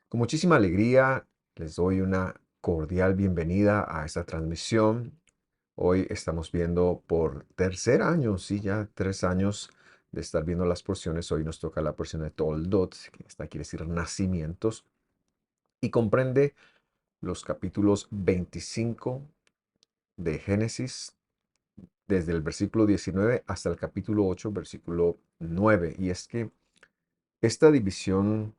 Con muchísima alegría les doy una cordial bienvenida a esta transmisión. Hoy estamos viendo por tercer año, sí, ya 3 años de estar viendo las porciones. Hoy nos toca la porción de Toldot, que esta quiere decir nacimientos, y comprende los capítulos 25 de Génesis, desde el versículo 19 hasta el capítulo 8, versículo 9. Y es que esta división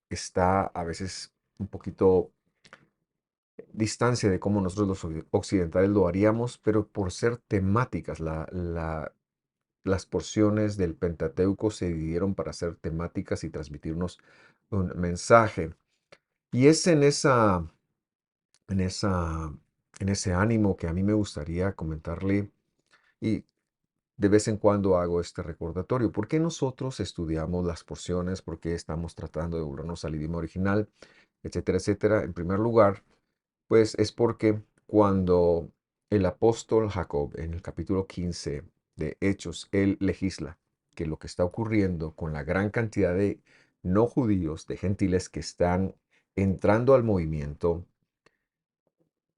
está a veces un poquito distancia de cómo nosotros los occidentales lo haríamos, pero por ser temáticas, las porciones del Pentateuco se dividieron para ser temáticas y transmitirnos un mensaje. Y es en esa, en ese ánimo que a mí me gustaría comentarle, y de vez en cuando hago este recordatorio. ¿Por qué nosotros estudiamos las porciones? ¿Por qué estamos tratando de volvernos al idioma original? Etcétera, etcétera. En primer lugar, pues es porque cuando el apóstol Jacob en el capítulo 15 de Hechos, él legisla que lo que está ocurriendo con la gran cantidad de no judíos, de gentiles que están entrando al movimiento,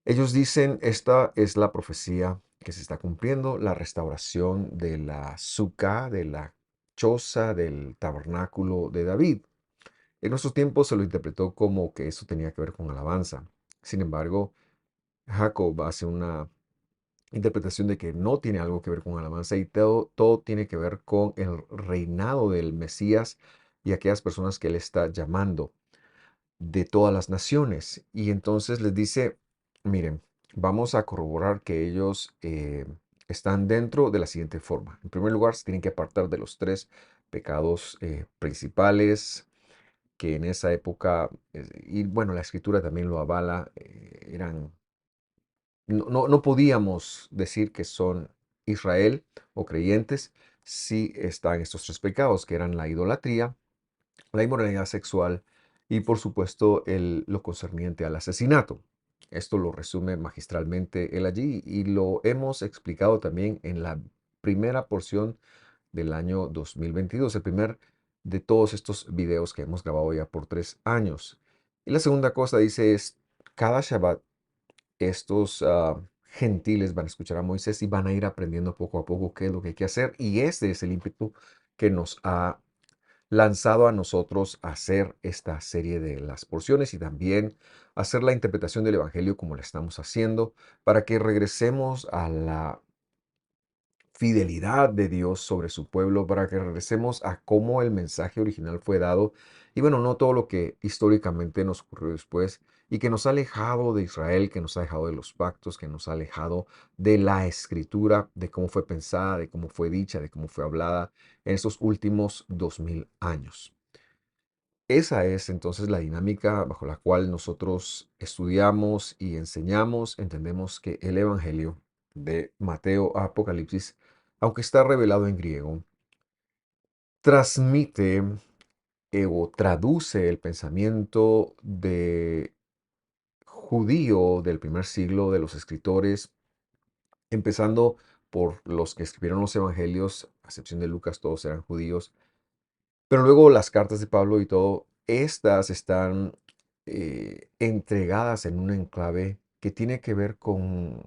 ellos dicen, esta es la profecía que se está cumpliendo, la restauración de la suca, de la choza, del tabernáculo de David. En nuestros tiempos se lo interpretó como que eso tenía que ver con alabanza. Sin embargo, Jacob hace una interpretación de que no tiene algo que ver con alabanza y todo tiene que ver con el reinado del Mesías y aquellas personas que él está llamando de todas las naciones. Y entonces les dice, miren, vamos a corroborar que ellos están dentro de la siguiente forma. En primer lugar, se tienen que apartar de los tres pecados principales que en esa época, y bueno, la escritura también lo avala, no podíamos decir que son Israel o creyentes si están estos tres pecados, que eran la idolatría, la inmoralidad sexual y por supuesto lo concerniente al asesinato. Esto lo resume magistralmente él allí y lo hemos explicado también en la primera porción del año 2022, el primer de todos estos videos que hemos grabado ya por 3 años. Y la segunda cosa dice es, cada Shabbat estos gentiles van a escuchar a Moisés y van a ir aprendiendo poco a poco qué es lo que hay que hacer. Y ese es el ímpetu que nos ha lanzado a nosotros a hacer esta serie de las porciones y también hacer la interpretación del Evangelio como la estamos haciendo para que regresemos a la fidelidad de Dios sobre su pueblo, para que regresemos a cómo el mensaje original fue dado y bueno, no todo lo que históricamente nos ocurrió después y que nos ha alejado de Israel, que nos ha alejado de los pactos, que nos ha alejado de la escritura, de cómo fue pensada, de cómo fue dicha, de cómo fue hablada en estos últimos 2000 años. Esa es entonces la dinámica bajo la cual nosotros estudiamos y enseñamos. Entendemos que el Evangelio de Mateo a Apocalipsis, aunque está revelado en griego, transmite o traduce el pensamiento de judío del primer siglo, de los escritores, empezando por los que escribieron los evangelios, a excepción de Lucas, todos eran judíos. Pero luego las cartas de Pablo y todo, estas están entregadas en un enclave que tiene que ver con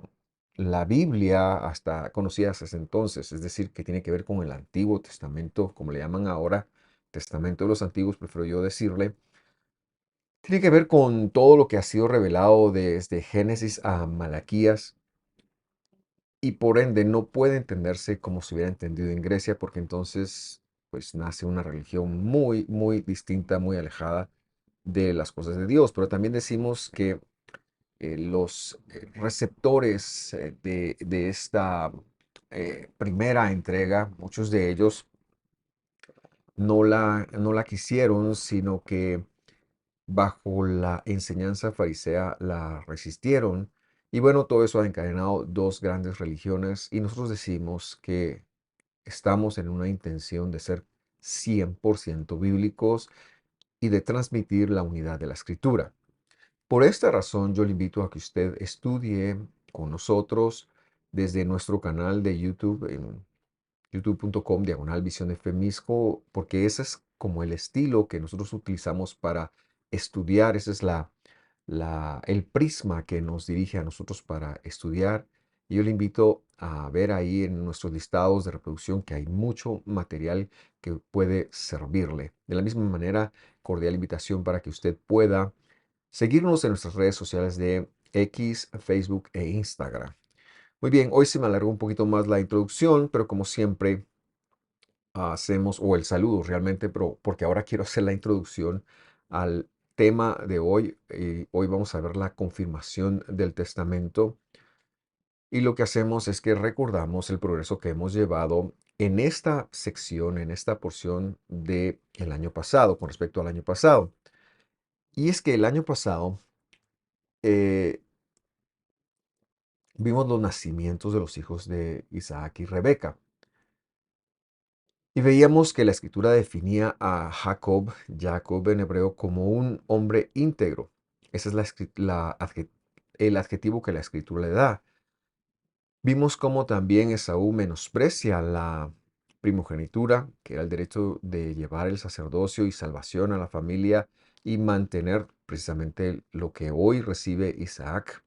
la Biblia hasta conocida hasta ese entonces, es decir, que tiene que ver con el Antiguo Testamento, como le llaman ahora, Testamento de los Antiguos, prefiero yo decirle. Tiene que ver con todo lo que ha sido revelado desde Génesis a Malaquías y por ende no puede entenderse como se hubiera entendido en Grecia, porque entonces pues nace una religión muy, muy distinta, muy alejada de las cosas de Dios. Pero también decimos que los receptores de esta primera entrega, muchos de ellos no la quisieron, sino que bajo la enseñanza farisea la resistieron. Y bueno, todo eso ha encadenado dos grandes religiones y nosotros decimos que estamos en una intención de ser 100% bíblicos y de transmitir la unidad de la escritura. Por esta razón, yo le invito a que usted estudie con nosotros desde nuestro canal de YouTube en youtube.com/Visión de Femisco, porque esa es como el estilo que nosotros utilizamos para estudiar. Ese es el prisma que nos dirige a nosotros para estudiar. Y yo le invito a ver ahí en nuestros listados de reproducción que hay mucho material que puede servirle. De la misma manera, cordial invitación para que usted pueda seguirnos en nuestras redes sociales de X, Facebook e Instagram. Muy bien, hoy se me alargó un poquito más la introducción, pero como siempre hacemos, o el saludo realmente, pero porque ahora quiero hacer la introducción al tema de hoy. Hoy vamos a ver la confirmación del testamento y lo que hacemos es que recordamos el progreso que hemos llevado en esta sección, en esta porción del año pasado, con respecto al año pasado. Y es que el año pasado eh, vimos los nacimientos de los hijos de Isaac y Rebeca. Y veíamos que la escritura definía a Jacob en hebreo, como un hombre íntegro. Ese es el adjetivo que la escritura le da. Vimos cómo también Esaú menosprecia la primogenitura, que era el derecho de llevar el sacerdocio y salvación a la familia y mantener precisamente lo que hoy recibe Isaac,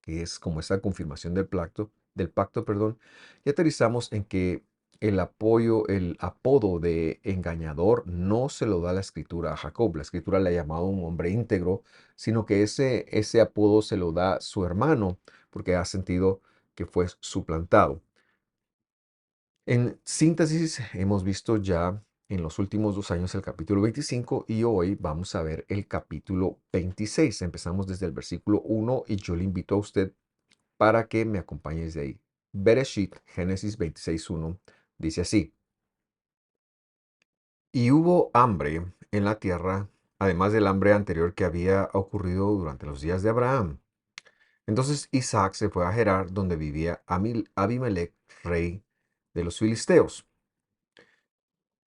que es como esa confirmación del pacto, perdón. Y aterrizamos en que el apodo de engañador no se lo da la escritura a Jacob. La escritura le ha llamado un hombre íntegro, sino que ese apodo se lo da su hermano, porque ha sentido que fue suplantado. En síntesis, hemos visto ya en los últimos 2 años el capítulo 25 y hoy vamos a ver el capítulo 26. Empezamos desde el versículo 1 y yo le invito a usted para que me acompañes de ahí. Bereshit, Génesis 26:1, dice así: Y hubo hambre en la tierra, además del hambre anterior que había ocurrido durante los días de Abraham. Entonces Isaac se fue a Gerar, donde vivía Abimelech, rey de los filisteos.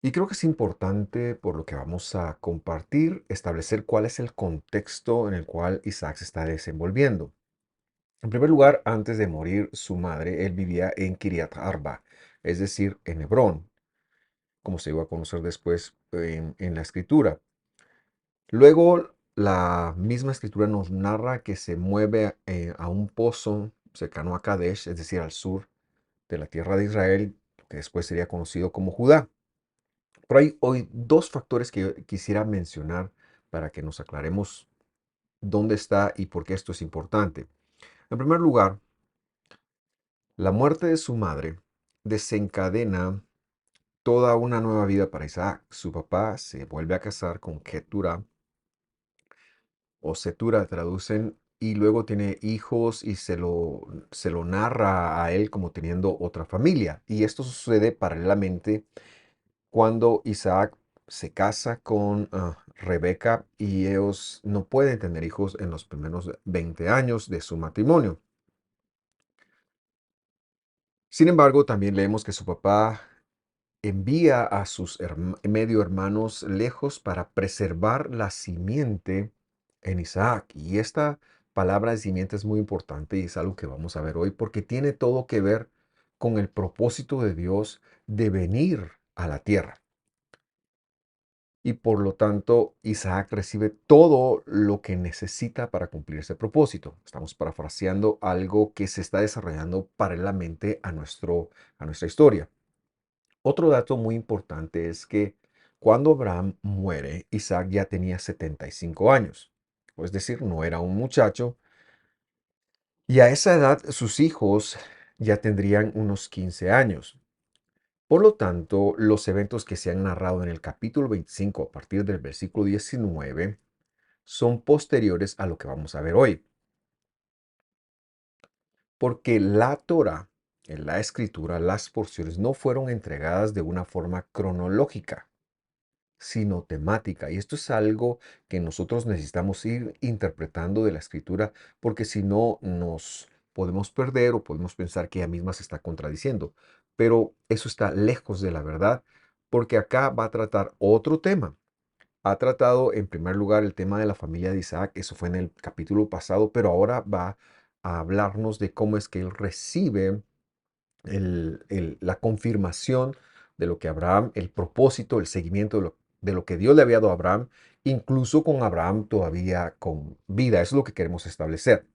Y creo que es importante, por lo que vamos a compartir, establecer cuál es el contexto en el cual Isaac se está desenvolviendo. En primer lugar, antes de morir su madre, él vivía en Kiriat Arba, es decir, en Hebrón, como se iba a conocer después en la escritura. Luego, la misma escritura nos narra que se mueve a un pozo cercano a Kadesh, es decir, al sur de la tierra de Israel, que después sería conocido como Judá. Pero hay hoy dos factores que yo quisiera mencionar para que nos aclaremos dónde está y por qué esto es importante. En primer lugar, la muerte de su madre desencadena toda una nueva vida para Isaac. Su papá se vuelve a casar con Ketura, o Setura traducen, y luego tiene hijos y se lo narra a él como teniendo otra familia. Y esto sucede paralelamente cuando Isaac se casa con Rebeca y ellos no pueden tener hijos en los primeros 20 años de su matrimonio. Sin embargo, también leemos que su papá envía a sus medio hermanos lejos para preservar la simiente en Isaac. Y esta palabra de simiente es muy importante y es algo que vamos a ver hoy porque tiene todo que ver con el propósito de Dios de venir a la tierra. Y por lo tanto, Isaac recibe todo lo que necesita para cumplir ese propósito. Estamos parafraseando algo que se está desarrollando paralelamente a nuestra historia. Otro dato muy importante es que cuando Abraham muere, Isaac ya tenía 75 años. Es decir, no era un muchacho. Y a esa edad sus hijos ya tendrían unos 15 años. Por lo tanto, los eventos que se han narrado en el capítulo 25 a partir del versículo 19 son posteriores a lo que vamos a ver hoy. Porque la Torah, en la escritura, las porciones no fueron entregadas de una forma cronológica, sino temática. Y esto es algo que nosotros necesitamos ir interpretando de la escritura, porque si no nos podemos perder o podemos pensar que ella misma se está contradiciendo. Pero eso está lejos de la verdad, porque acá va a tratar otro tema. Ha tratado en primer lugar el tema de la familia de Isaac, eso fue en el capítulo pasado, pero ahora va a hablarnos de cómo es que él recibe la confirmación de lo que Abraham, el propósito, el seguimiento de lo que Dios le había dado a Abraham, incluso con Abraham todavía con vida. Eso es lo que queremos establecer.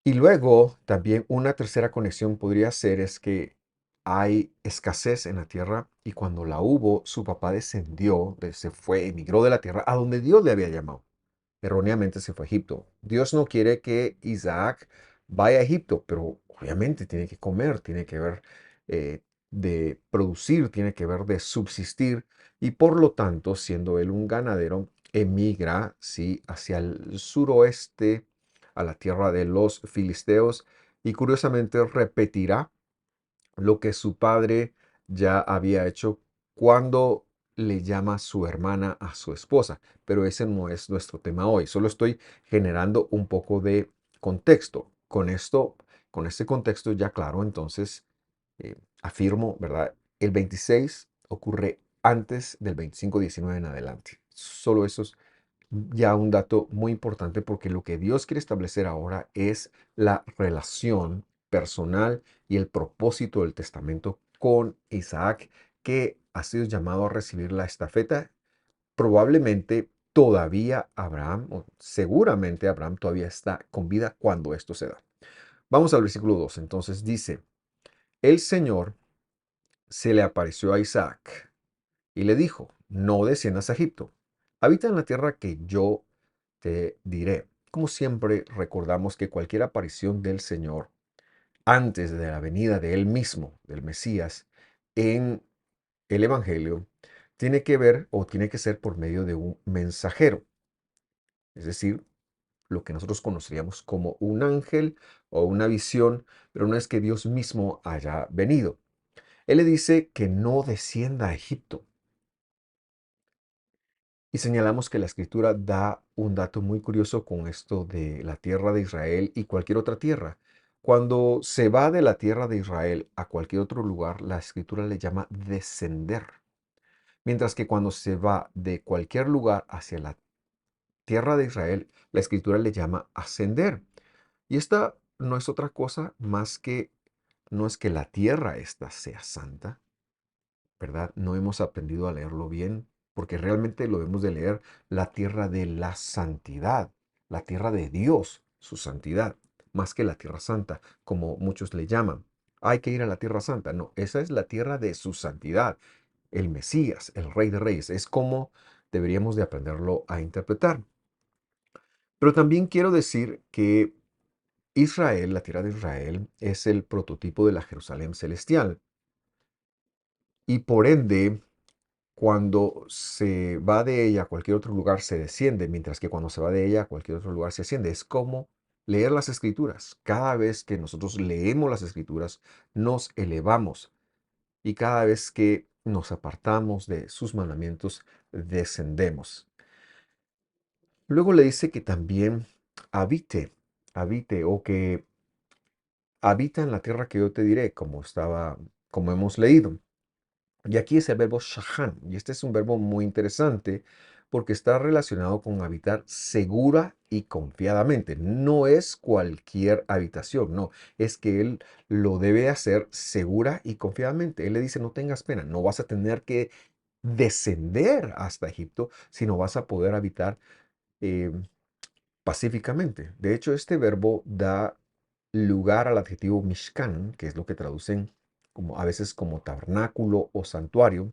Y luego también una tercera conexión podría ser es que hay escasez en la tierra y cuando la hubo, su papá descendió, se fue, emigró de la tierra a donde Dios le había llamado. Erróneamente se fue a Egipto. Dios no quiere que Isaac vaya a Egipto, pero obviamente tiene que comer, tiene que ver eh, de producir, tiene que ver de subsistir y por lo tanto, siendo él un ganadero, emigra, sí, hacia el suroeste, a la tierra de los filisteos y curiosamente repetirá lo que su padre ya había hecho cuando le llama a su hermana a su esposa. Pero ese no es nuestro tema hoy. Solo estoy generando un poco de contexto. Con este contexto ya claro, entonces afirmo, ¿verdad? El 26 ocurre antes del 25-19 en adelante. Solo eso es ya un dato muy importante porque lo que Dios quiere establecer ahora es la relación personal y el propósito del testamento con Isaac, que ha sido llamado a recibir la estafeta. Probablemente todavía Abraham, o seguramente Abraham todavía está con vida cuando esto se da. Vamos al versículo 2. Entonces dice, el Señor se le apareció a Isaac y le dijo, no desciendas a Egipto, habita en la tierra que yo te diré. Como siempre, recordamos que cualquier aparición del Señor antes de la venida de Él mismo, del Mesías, en el Evangelio, tiene que ver o tiene que ser por medio de un mensajero, es decir, lo que nosotros conoceríamos como un ángel o una visión, pero no es que Dios mismo haya venido. Él le dice que no descienda a Egipto. Y señalamos que la escritura da un dato muy curioso con esto de la tierra de Israel y cualquier otra tierra. Cuando se va de la tierra de Israel a cualquier otro lugar, la escritura le llama descender. Mientras que cuando se va de cualquier lugar hacia la tierra de Israel, la escritura le llama ascender. Y esta no es otra cosa más que, no es que la tierra esta sea santa, ¿verdad? No hemos aprendido a leerlo bien, porque realmente lo debemos de leer la tierra de la santidad, la tierra de Dios, su santidad, más que la tierra santa, como muchos le llaman. Hay que ir a la tierra santa. No, esa es la tierra de su santidad, el Mesías, el Rey de Reyes. Es como deberíamos de aprenderlo a interpretar. Pero también quiero decir que Israel, la tierra de Israel, es el prototipo de la Jerusalén celestial. Y por ende, cuando se va de ella a cualquier otro lugar se desciende, mientras que cuando se va de ella a cualquier otro lugar se asciende. Es como leer las escrituras. Cada vez que nosotros leemos las escrituras, nos elevamos y cada vez que nos apartamos de sus mandamientos, descendemos. Luego le dice que también habite, habite o que habita en la tierra que yo te diré, como hemos leído. Y aquí es el verbo shahan, y este es un verbo muy interesante porque está relacionado con habitar segura y confiadamente. No es cualquier habitación, no, es que él lo debe hacer segura y confiadamente. Él le dice, no tengas pena, no vas a tener que descender hasta Egipto, sino vas a poder habitar eh, pacíficamente. De hecho, este verbo da lugar al adjetivo mishkan, que es lo que traducen como, a veces como tabernáculo o santuario,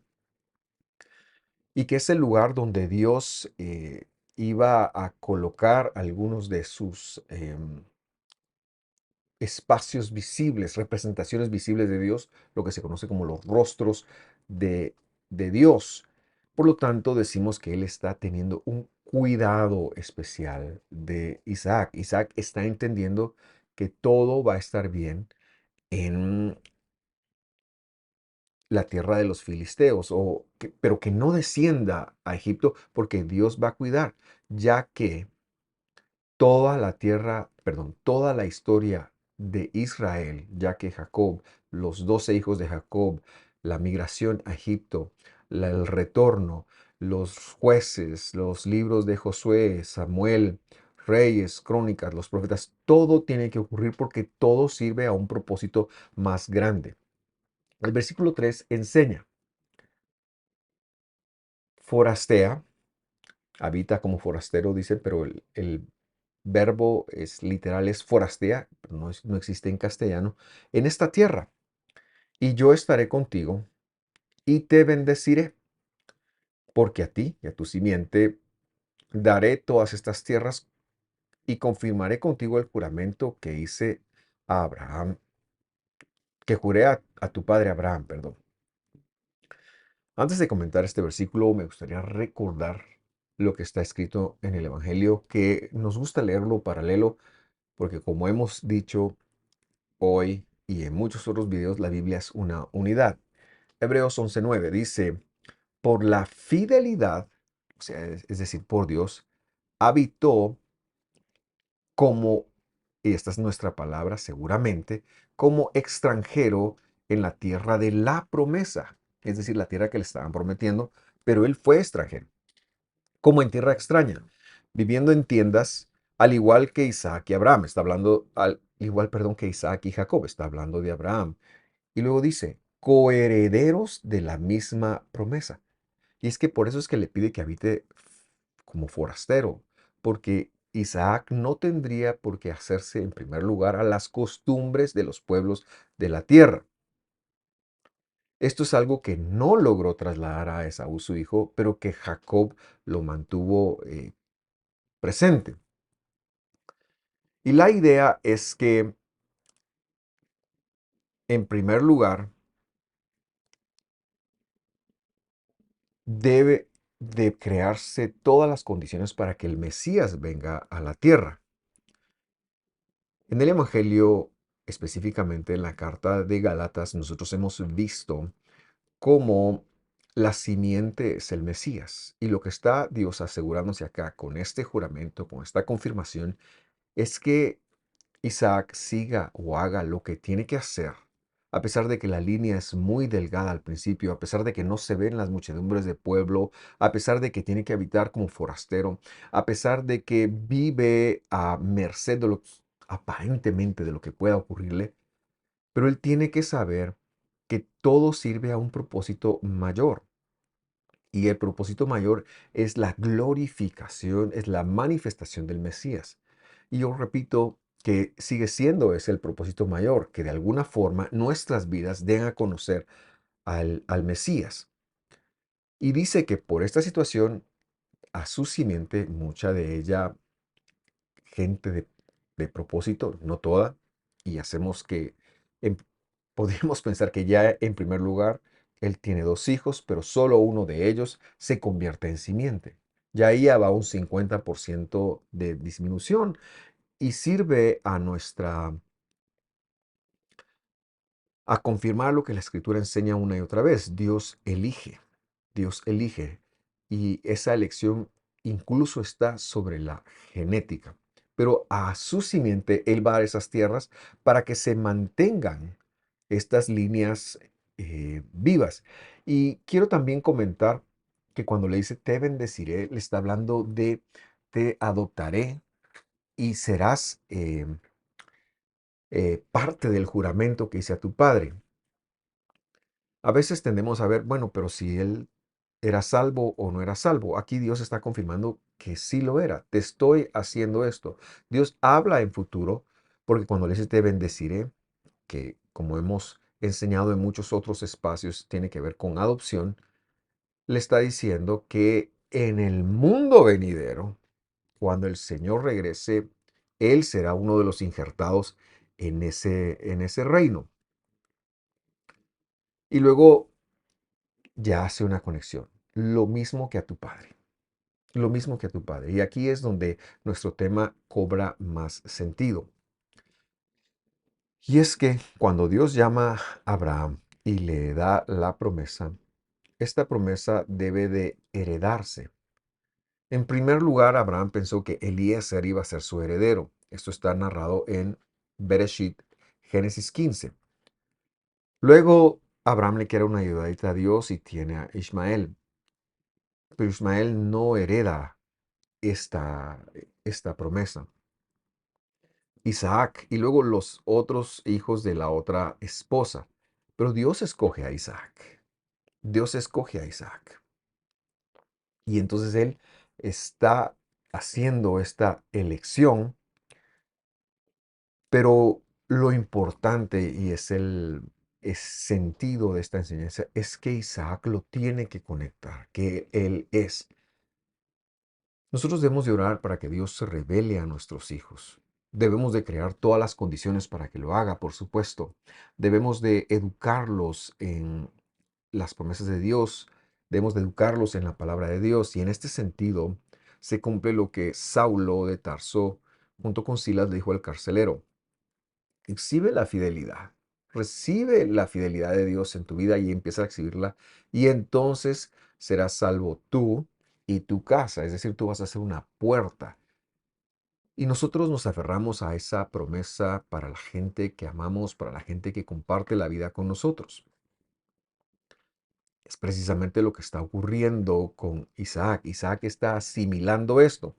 y que es el lugar donde Dios iba a colocar algunos de sus espacios visibles, representaciones visibles de Dios, lo que se conoce como los rostros de, de Dios. Por lo tanto, decimos que Él está teniendo un cuidado especial de Isaac. Isaac está entendiendo que todo va a estar bien en la tierra de los filisteos, pero que no descienda a Egipto porque Dios va a cuidar, ya que toda la tierra, perdón, toda la historia de Israel, ya que Jacob, los 12 hijos de Jacob, la migración a Egipto, el retorno, los jueces, los libros de Josué, Samuel, Reyes, Crónicas, los profetas, todo tiene que ocurrir porque todo sirve a un propósito más grande. El versículo 3 enseña, forastea, habita como forastero, dice, pero el verbo es literal, es forastea, pero no existe en castellano, en esta tierra. Y yo estaré contigo y te bendeciré, porque a ti y a tu simiente daré todas estas tierras y confirmaré contigo el juramento que hice a Abraham, que juré a tu padre Abraham, perdón. Antes de comentar este versículo, me gustaría recordar lo que está escrito en el Evangelio, que nos gusta leerlo paralelo, porque como hemos dicho hoy y en muchos otros videos, la Biblia es una unidad. Hebreos 11:9 dice, por la fidelidad, o sea, es decir, por Dios, habitó como, y esta es nuestra palabra seguramente, como extranjero en la tierra de la promesa, es decir, la tierra que le estaban prometiendo, pero él fue extranjero, como en tierra extraña, viviendo en tiendas, al igual que Isaac y Abraham, está hablando, al igual, perdón, que Isaac y Jacob, está hablando de Abraham. Y luego dice, coherederos de la misma promesa. Y es que por eso es que le pide que habite como forastero, porque Isaac no tendría por qué hacerse en primer lugar a las costumbres de los pueblos de la tierra. Esto es algo que no logró trasladar a Esaú su hijo, pero que Jacob lo mantuvo presente. Y la idea es que, en primer lugar, debe de crearse todas las condiciones para que el Mesías venga a la tierra. En el Evangelio, específicamente en la carta de Gálatas, nosotros hemos visto cómo la simiente es el Mesías. Y lo que está Dios asegurándose acá con este juramento, con esta confirmación, es que Isaac siga o haga lo que tiene que hacer, a pesar de que la línea es muy delgada al principio, a pesar de que no se ven las muchedumbres de pueblo, a pesar de que tiene que habitar como forastero, a pesar de que vive a merced de lo aparentemente de lo que pueda ocurrirle, pero él tiene que saber que todo sirve a un propósito mayor. Y el propósito mayor es la glorificación, es la manifestación del Mesías. Y yo repito que sigue siendo ese el propósito mayor, que de alguna forma nuestras vidas den a conocer al Mesías. Y dice que por esta situación, a su simiente, mucha de ella gente de propósito, no toda, y hacemos que em- podríamos pensar que ya en primer lugar él tiene dos hijos, pero solo uno de ellos se convierte en simiente. Ya ahí ya va un 50% de disminución y sirve a confirmar lo que la Escritura enseña una y otra vez. Dios elige, Dios elige. Y esa elección incluso está sobre la genética. Pero a su simiente Él va a dar esas tierras para que se mantengan estas líneas vivas. Y quiero también comentar que cuando le dice te bendeciré, le está hablando de te adoptaré y serás parte del juramento que hice a tu padre. A veces tendemos a ver, bueno, pero si él era salvo o no era salvo. Aquí Dios está confirmando que sí lo era. Te estoy haciendo esto. Dios habla en futuro, porque cuando le dice te bendeciré, que como hemos enseñado en muchos otros espacios, tiene que ver con adopción, le está diciendo que en el mundo venidero, cuando el Señor regrese, Él será uno de los injertados en ese reino. Y luego ya hace una conexión. Lo mismo que a tu padre. Lo mismo que a tu padre. Y aquí es donde nuestro tema cobra más sentido. Y es que cuando Dios llama a Abraham y le da la promesa, esta promesa debe de heredarse. En primer lugar, Abraham pensó que Eliezer iba a ser su heredero. Esto está narrado en Bereshit, Génesis 15. Luego, Abraham le quiere una ayudadita a Dios y tiene a Ismael. Pero Ismael no hereda esta promesa. Isaac y luego los otros hijos de la otra esposa. Pero Dios escoge a Isaac. Dios escoge a Isaac. Y entonces él está haciendo esta elección, pero lo importante y es el sentido de esta enseñanza es que Isaac lo tiene que conectar, que él es. Nosotros debemos de orar para que Dios se revele a nuestros hijos. Debemos de crear todas las condiciones para que lo haga, por supuesto. Debemos de educarlos en las promesas de Dios. Debemos de educarlos en la palabra de Dios. Y en este sentido se cumple lo que Saulo de Tarso, junto con Silas, le dijo al carcelero. Exhibe la fidelidad. Recibe la fidelidad de Dios en tu vida y empieza a exhibirla. Y entonces serás salvo tú y tu casa. Es decir, tú vas a ser una puerta. Y nosotros nos aferramos a esa promesa para la gente que amamos, para la gente que comparte la vida con nosotros. Es precisamente lo que está ocurriendo con Isaac. Isaac está asimilando esto.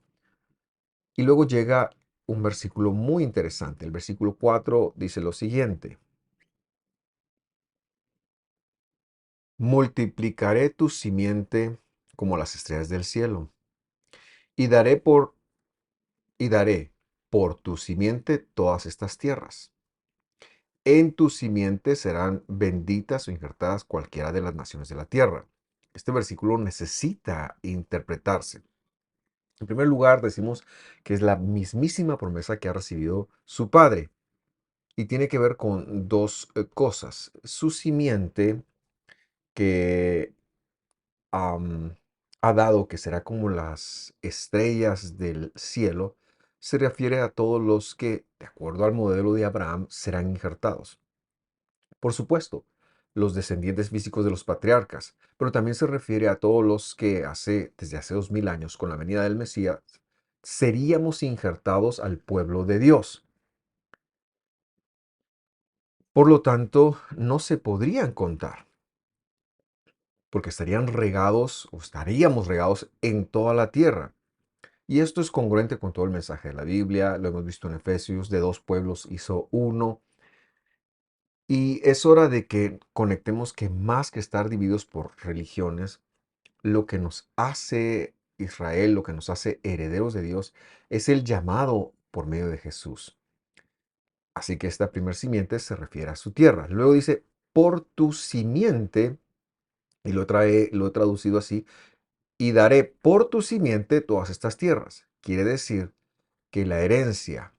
Y luego llega un versículo muy interesante. El versículo 4 dice lo siguiente. Multiplicaré tu simiente como las estrellas del cielo, y daré por tu simiente todas estas tierras. En tu simiente serán benditas o injertadas cualquiera de las naciones de la tierra. Este versículo necesita interpretarse. En primer lugar, decimos que es la mismísima promesa que ha recibido su padre y tiene que ver con dos cosas. Su simiente, que ha dado, que será como las estrellas del cielo, se refiere a todos los que, de acuerdo al modelo de Abraham, serán injertados. Por supuesto, los descendientes físicos de los patriarcas, pero también se refiere a todos los que desde hace 2000 años, con la venida del Mesías, seríamos injertados al pueblo de Dios. Por lo tanto, no se podrían contar, porque estarían regados o estaríamos regados en toda la tierra. Y esto es congruente con todo el mensaje de la Biblia, lo hemos visto en Efesios, de dos pueblos hizo uno. Y es hora de que conectemos que más que estar divididos por religiones, lo que nos hace Israel, lo que nos hace herederos de Dios, es el llamado por medio de Jesús. Así que esta primer simiente se refiere a su tierra. Luego dice, por tu simiente, y lo he traducido así, y daré por tu simiente todas estas tierras. Quiere decir que la herencia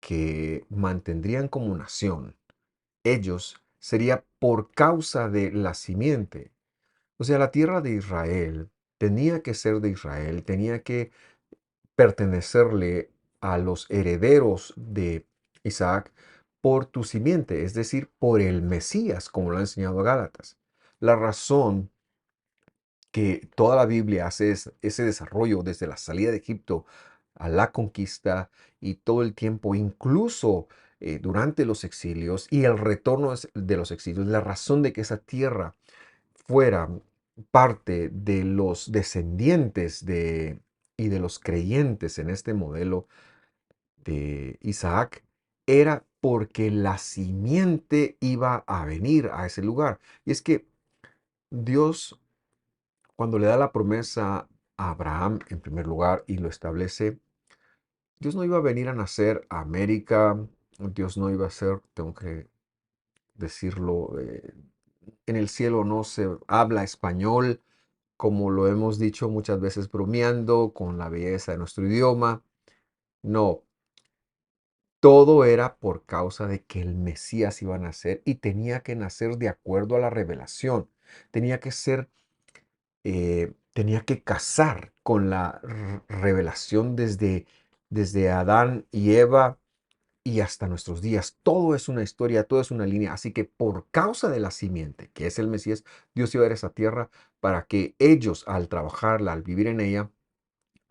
que mantendrían como nación ellos sería por causa de la simiente. O sea, la tierra de Israel tenía que ser de Israel, tenía que pertenecerle a los herederos de Isaac por tu simiente, es decir, por el Mesías, como lo ha enseñado a Gálatas. La razón que toda la Biblia hace ese desarrollo desde la salida de Egipto a la conquista y todo el tiempo, incluso durante los exilios y el retorno de los exilios, la razón de que esa tierra fuera parte de los descendientes y de los creyentes en este modelo de Isaac era porque la simiente iba a venir a ese lugar. Y es que Dios, cuando le da la promesa a Abraham en primer lugar y lo establece, Dios no iba a venir a nacer a América, Dios no iba a ser, tengo que decirlo, en el cielo no se habla español, como lo hemos dicho muchas veces bromeando con la belleza de nuestro idioma. No, todo era por causa de que el Mesías iba a nacer y tenía que nacer de acuerdo a la revelación. Tenía que ser tenía que casar con la revelación desde Adán y Eva y hasta nuestros días. Todo es una historia, todo es una línea. Así que por causa de la simiente, que es el Mesías, Dios iba a dar esa tierra para que ellos, al trabajarla, al vivir en ella,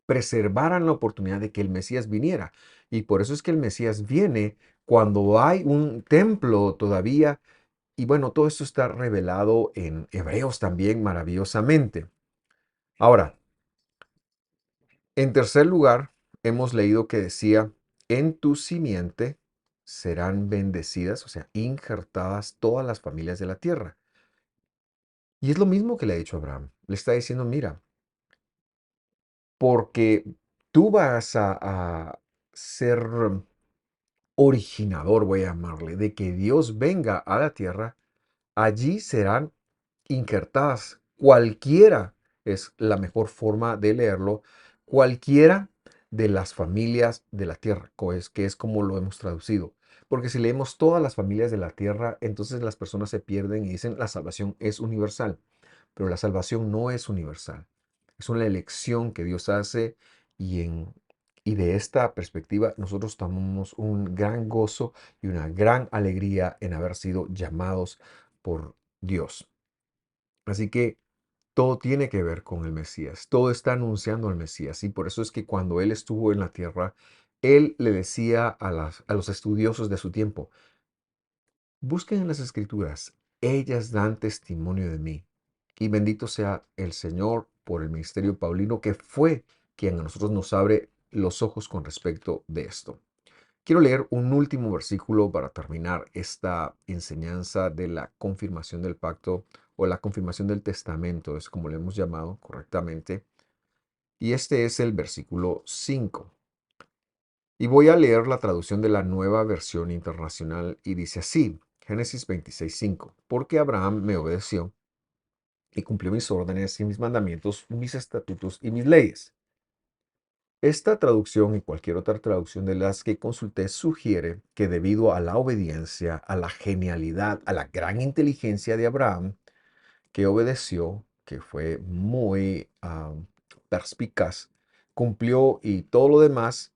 preservaran la oportunidad de que el Mesías viniera. Y por eso es que el Mesías viene cuando hay un templo todavía. Y bueno, todo esto está revelado en Hebreos también maravillosamente. Ahora, en tercer lugar, hemos leído que decía, en tu simiente serán bendecidas, o sea, injertadas todas las familias de la tierra. Y es lo mismo que le ha dicho Abraham. Le está diciendo, mira, porque tú vas a ser originador, voy a llamarle, de que Dios venga a la tierra. Allí serán injertadas. Cualquiera es la mejor forma de leerlo. Cualquiera de las familias de la tierra, que es como lo hemos traducido. Porque si leemos todas las familias de la tierra, entonces las personas se pierden y dicen la salvación es universal. Pero la salvación no es universal. Es una elección que Dios hace y, y de esta perspectiva nosotros tomamos un gran gozo y una gran alegría en haber sido llamados por Dios. Así que todo tiene que ver con el Mesías, todo está anunciando al Mesías y por eso es que cuando Él estuvo en la tierra, Él le decía a los estudiosos de su tiempo, busquen en las Escrituras, ellas dan testimonio de mí. Y bendito sea el Señor por el ministerio paulino que fue quien a nosotros nos abre los ojos con respecto de esto. Quiero leer un último versículo para terminar esta enseñanza de la confirmación del pacto o la confirmación del testamento, es como le hemos llamado correctamente. Y este es el versículo 5. Y voy a leer la traducción de la Nueva Versión Internacional y dice así, Génesis 26:5, porque Abraham me obedeció y cumplió mis órdenes y mis mandamientos, mis estatutos y mis leyes. Esta traducción y cualquier otra traducción de las que consulté sugiere que debido a la obediencia, a la genialidad, a la gran inteligencia de Abraham, que obedeció, que fue muy perspicaz, cumplió y todo lo demás,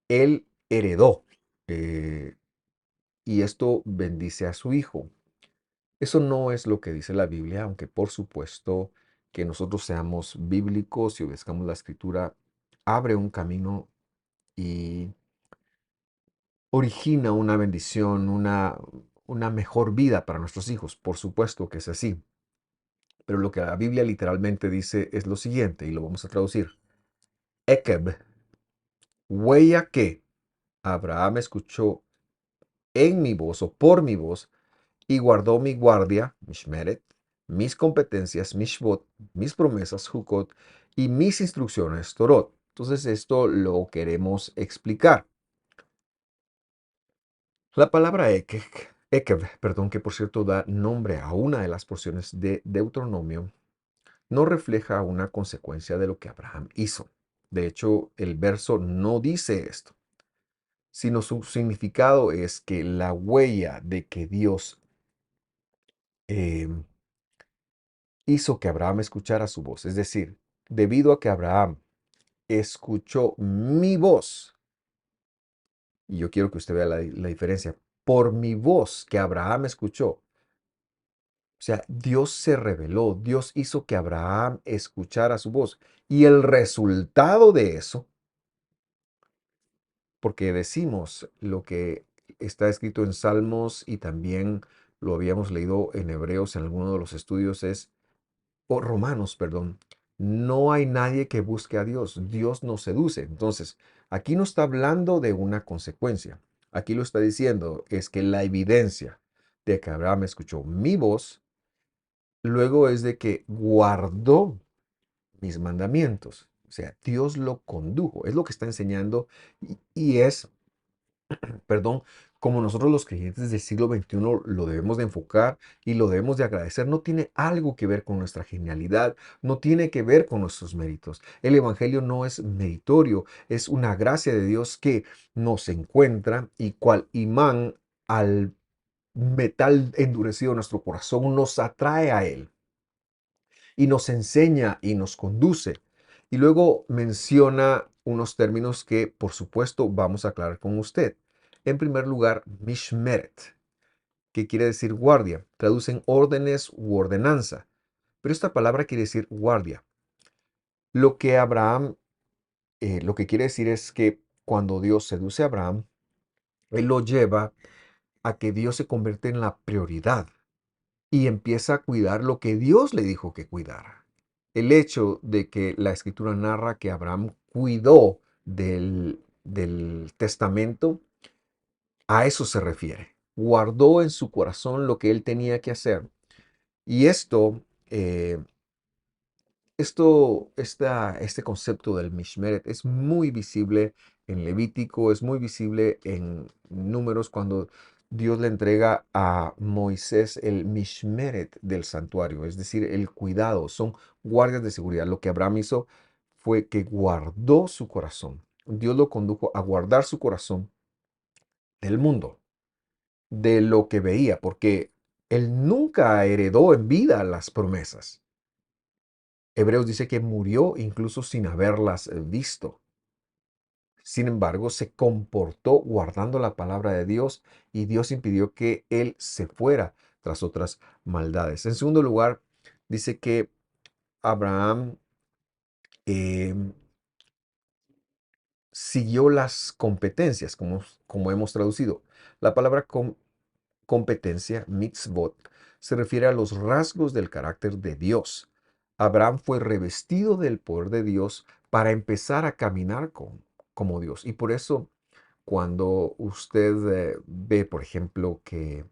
él heredó. eh, y esto bendice a su hijo. Eso no es lo que dice la Biblia, aunque por supuesto que nosotros seamos bíblicos y obedezcamos la escritura, abre un camino y origina una bendición, una mejor vida para nuestros hijos. Por supuesto que es así. Pero lo que la Biblia literalmente dice es lo siguiente, y lo vamos a traducir. Ekeb, huella que Abraham escuchó en mi voz o por mi voz y guardó mi guardia, Mishmeret, mis competencias, Mishbot, mis promesas, Hukot, y mis instrucciones, Torot. Entonces esto lo queremos explicar. La palabra Ekev, que por cierto da nombre a una de las porciones de Deuteronomio, no refleja una consecuencia de lo que Abraham hizo. De hecho, el verso no dice esto, sino su significado es que la huella de que Dios eh, hizo que Abraham escuchara su voz, es decir, debido a que Abraham escuchó mi voz, y yo quiero que usted vea la diferencia, por mi voz que Abraham escuchó. O sea, Dios se reveló, Dios hizo que Abraham escuchara su voz. Y el resultado de eso, porque decimos lo que está escrito en Salmos y también lo habíamos leído en Hebreos en alguno de los estudios, o Romanos, perdón, no hay nadie que busque a Dios, Dios nos seduce. Entonces, aquí no está hablando de una consecuencia, aquí lo está diciendo, es que la evidencia de que Abraham escuchó mi voz, luego es de que guardó mis mandamientos. O sea, Dios lo condujo. Es lo que está enseñando y es, perdón, como nosotros los creyentes del siglo XXI lo debemos de enfocar y lo debemos de agradecer. No tiene algo que ver con nuestra genialidad, no tiene que ver con nuestros méritos. El Evangelio no es meritorio, es una gracia de Dios que nos encuentra y cual imán al metal endurecido de nuestro corazón nos atrae a Él y nos enseña y nos conduce. Y luego menciona unos términos que, por supuesto, vamos a aclarar con usted. En primer lugar, mishmeret, que quiere decir guardia. Traducen órdenes u ordenanza. Pero esta palabra quiere decir guardia. Lo que Abraham, lo que quiere decir es que cuando Dios seduce a Abraham, él lo lleva a que Dios se convierte en la prioridad y empieza a cuidar lo que Dios le dijo que cuidara. El hecho de que la escritura narra que Abraham cuidó del testamento, a eso se refiere. Guardó en su corazón lo que él tenía que hacer. Y esto Este concepto del Mishmeret es muy visible en Levítico, es muy visible en Números cuando Dios le entrega a Moisés el Mishmeret del santuario, es decir, el cuidado, son guardias de seguridad. Lo que Abraham hizo fue que guardó su corazón. Dios lo condujo a guardar su corazón del mundo, de lo que veía, porque él nunca heredó en vida las promesas. Hebreos dice que murió incluso sin haberlas visto. Sin embargo, se comportó guardando la palabra de Dios y Dios impidió que él se fuera tras otras maldades. En segundo lugar, dice que Abraham eh, siguió las competencias, como hemos traducido. La palabra competencia, mitzvot, se refiere a los rasgos del carácter de Dios. Abraham fue revestido del poder de Dios para empezar a caminar como Dios. Y por eso, cuando usted ve, por ejemplo, que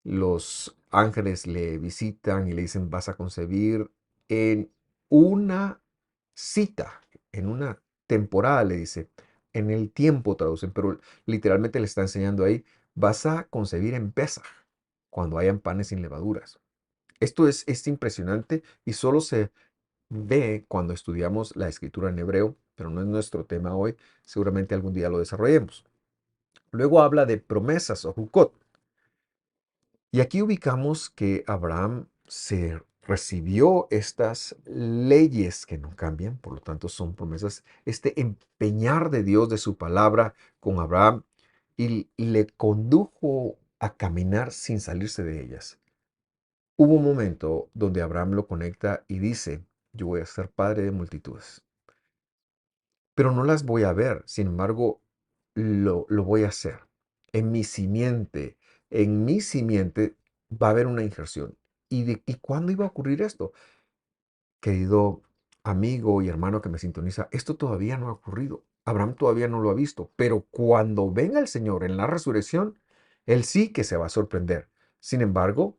los ángeles le visitan y le dicen, vas a concebir en una cita, en una temporada, le dice, en el tiempo traducen, pero literalmente le está enseñando ahí, vas a concebir en Pesaj, cuando hayan panes sin levaduras. Esto es impresionante y solo se ve cuando estudiamos la escritura en hebreo, pero no es nuestro tema hoy, seguramente algún día lo desarrollemos. Luego habla de promesas o jukot. Y aquí ubicamos que Abraham se recibió estas leyes que no cambian, por lo tanto son promesas, este empeñar de Dios de su palabra con Abraham y le condujo a caminar sin salirse de ellas. Hubo un momento donde Abraham lo conecta y dice, yo voy a ser padre de multitudes, pero no las voy a ver, sin embargo, lo voy a hacer. En mi simiente, en mi simiente va a haber una injerción. ¿Y cuándo iba a ocurrir esto? Querido amigo y hermano que me sintoniza, esto todavía no ha ocurrido. Abraham todavía no lo ha visto, pero cuando venga el Señor en la resurrección, él sí que se va a sorprender. Sin embargo,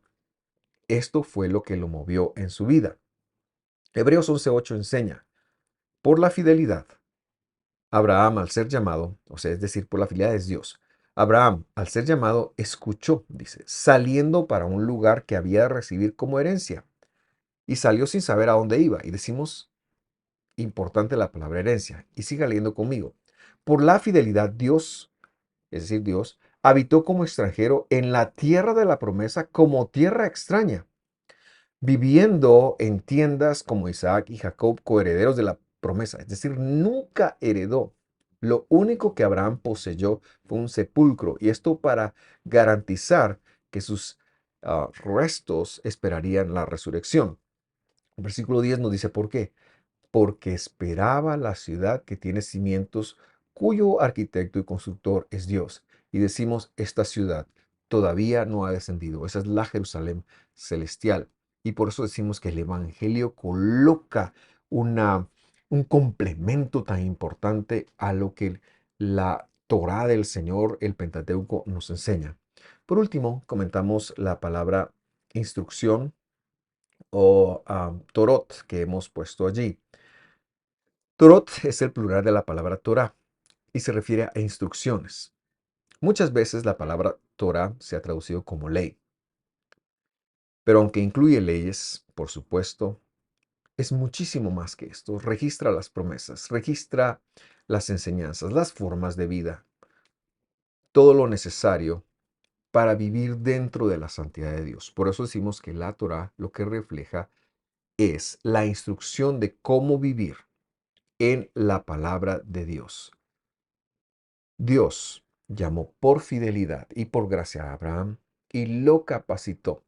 esto fue lo que lo movió en su vida. Hebreos 11:8 enseña, por la fidelidad Abraham, al ser llamado, o sea, es decir, por la fidelidad de Dios, Abraham, al ser llamado, escuchó, dice, saliendo para un lugar que había de recibir como herencia, y salió sin saber a dónde iba. Y decimos, importante la palabra herencia, y siga leyendo conmigo. Por la fidelidad, Dios, es decir, Dios, habitó como extranjero en la tierra de la promesa como tierra extraña, viviendo en tiendas como Isaac y Jacob, coherederos de la promesa. Es decir, nunca heredó. Lo único que Abraham poseyó fue un sepulcro, y esto para garantizar que sus restos esperarían la resurrección. El versículo 10 nos dice por qué. Porque esperaba la ciudad que tiene cimientos, cuyo arquitecto y constructor es Dios. Y decimos, esta ciudad todavía no ha descendido. Esa es la Jerusalén celestial. Y por eso decimos que el Evangelio coloca una, un complemento tan importante a lo que la Torá del Señor, el Pentateuco, nos enseña. Por último, comentamos la palabra instrucción o Torot que hemos puesto allí. Torot es el plural de la palabra Torah y se refiere a instrucciones. Muchas veces la palabra Torah se ha traducido como ley, pero aunque incluye leyes, por supuesto, es muchísimo más que esto. Registra las promesas, registra las enseñanzas, las formas de vida, todo lo necesario para vivir dentro de la santidad de Dios. Por eso decimos que la Torah lo que refleja es la instrucción de cómo vivir en la palabra de Dios. Dios llamó por fidelidad y por gracia a Abraham y lo capacitó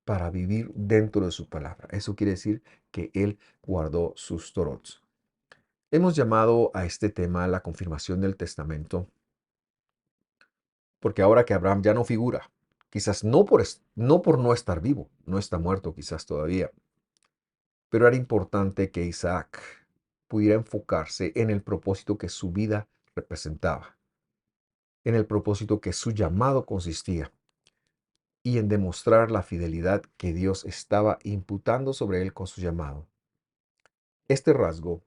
para vivir dentro de su palabra. Eso quiere decir que él guardó sus torots. Hemos llamado a este tema la confirmación del testamento, porque ahora que Abraham ya no figura, quizás no por no estar vivo, no está muerto quizás todavía, pero era importante que Isaac pudiera enfocarse en el propósito que su vida representaba, en el propósito que su llamado consistía y en demostrar la fidelidad que Dios estaba imputando sobre él con su llamado. Este rasgo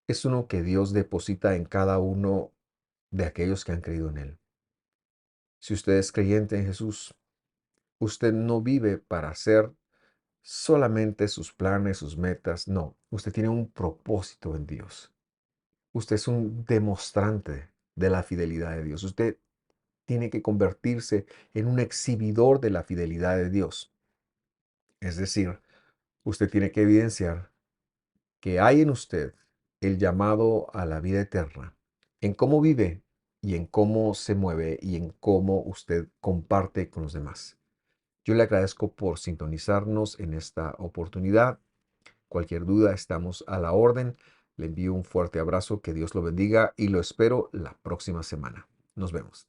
es uno que Dios deposita en cada uno de aquellos que han creído en Él. Si usted es creyente en Jesús, usted no vive para hacer solamente sus planes, sus metas. No, usted tiene un propósito en Dios. Usted es un demostrante de la fidelidad de Dios. Usted tiene que convertirse en un exhibidor de la fidelidad de Dios. Es decir, usted tiene que evidenciar que hay en usted el llamado a la vida eterna, en cómo vive y en cómo se mueve y en cómo usted comparte con los demás. Yo le agradezco por sintonizarnos en esta oportunidad. Cualquier duda, estamos a la orden. Le envío un fuerte abrazo, que Dios lo bendiga y lo espero la próxima semana. Nos vemos.